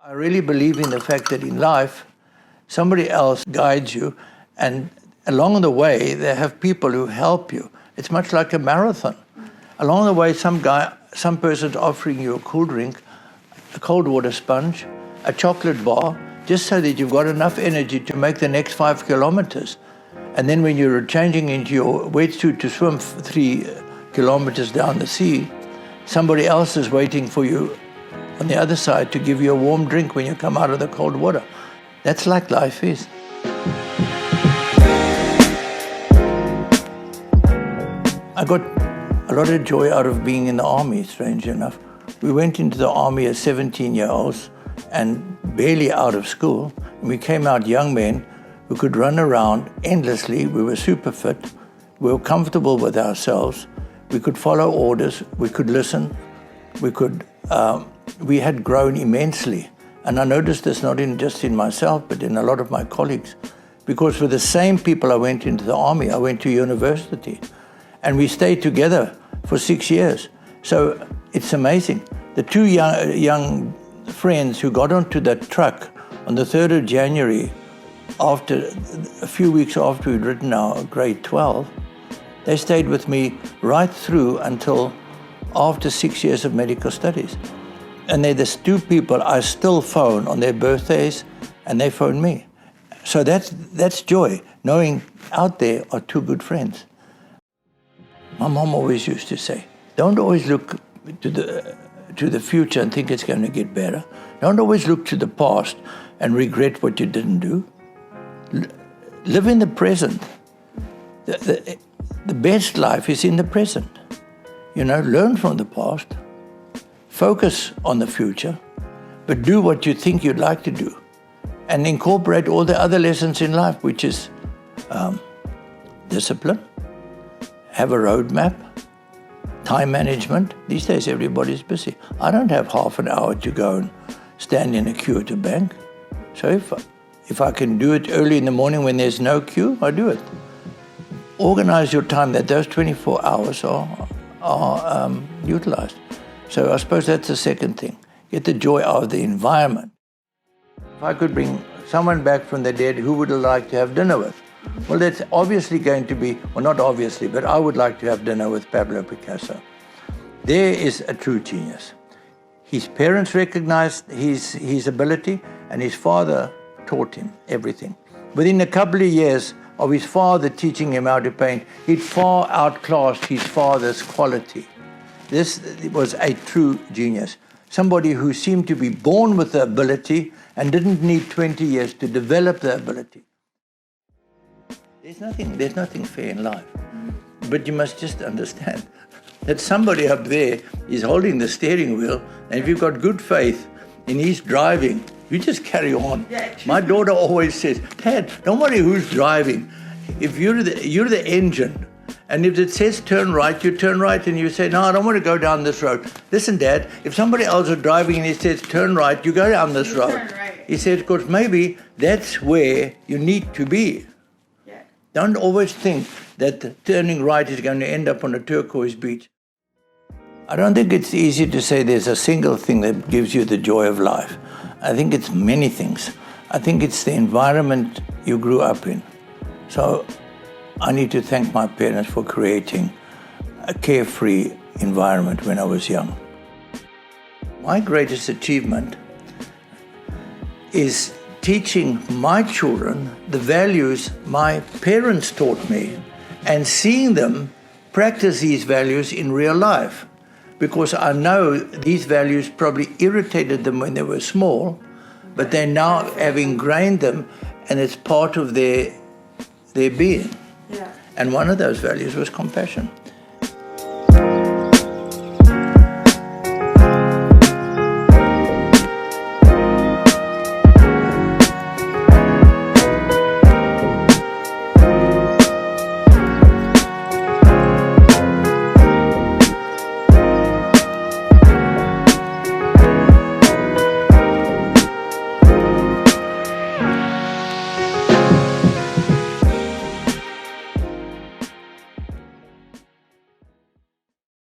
I really believe in the fact that in life, somebody else guides you, and along the way, they have people who help you. It's much like a marathon. Along the way, some person's offering you a cool drink, a cold water sponge, a chocolate bar, just so that you've got enough energy to make the next 5 kilometers. And then when you're changing into your wetsuit to swim 3 kilometers down the sea, somebody else is waiting for you on the other side to give you a warm drink when you come out of the cold water. That's like life is. I got a lot of joy out of being in the army, strangely enough. We went into the army as 17-year-olds and barely out of school. And we came out young men who could run around endlessly. We were super fit. We were comfortable with ourselves. We could follow orders. We could listen. We had grown immensely. And I noticed this not just in myself, but in a lot of my colleagues. Because with the same people I went into the army, I went to university. And we stayed together for 6 years. So it's amazing. The two young friends who got onto that truck on the 3rd of January, after a few weeks after we'd written our grade 12, they stayed with me right through until after 6 years of medical studies. And they're the two people I still phone on their birthdays, and they phone me. So that's joy, knowing out there are two good friends. My mom always used to say, don't always look to the future and think it's going to get better. Don't always look to the past and regret what you didn't do. Live in the present. The best life is in the present. Learn from the past. Focus on the future, but do what you think you'd like to do. And incorporate all the other lessons in life, which is discipline, have a roadmap, time management. These days everybody's busy. I don't have half an hour to go and stand in a queue at a bank. So if I can do it early in the morning when there's no queue, I do it. Organize your time that those 24 hours are utilized. So I suppose that's the second thing. Get the joy out of the environment. If I could bring someone back from the dead, who would I like to have dinner with? Well, that's obviously going to be, well, not obviously, but I would like to have dinner with Pablo Picasso. There is a true genius. His parents recognized his ability, and his father taught him everything. Within a couple of years of his father teaching him how to paint, he'd far outclassed his father's quality. This was a true genius. Somebody who seemed to be born with the ability and didn't need 20 years to develop the ability. There's nothing fair in life. But you must just understand that somebody up there is holding the steering wheel, and if you've got good faith and he's driving, you just carry on. My daughter always says, Dad, don't worry who's driving. If you're the engine, and if it says turn right, you turn right, and you say, no, I don't want to go down this road. Listen, Dad, if somebody else is driving and he says turn right, you go down this road. Turn right. He said, because maybe that's where you need to be. Yeah. Don't always think that turning right is going to end up on a turquoise beach. I don't think it's easy to say there's a single thing that gives you the joy of life. I think it's many things. I think it's the environment you grew up in. So I need to thank my parents for creating a carefree environment when I was young. My greatest achievement is teaching my children the values my parents taught me and seeing them practice these values in real life. Because I know these values probably irritated them when they were small, but they now have ingrained them and it's part of their being. Yeah. And one of those values was compassion.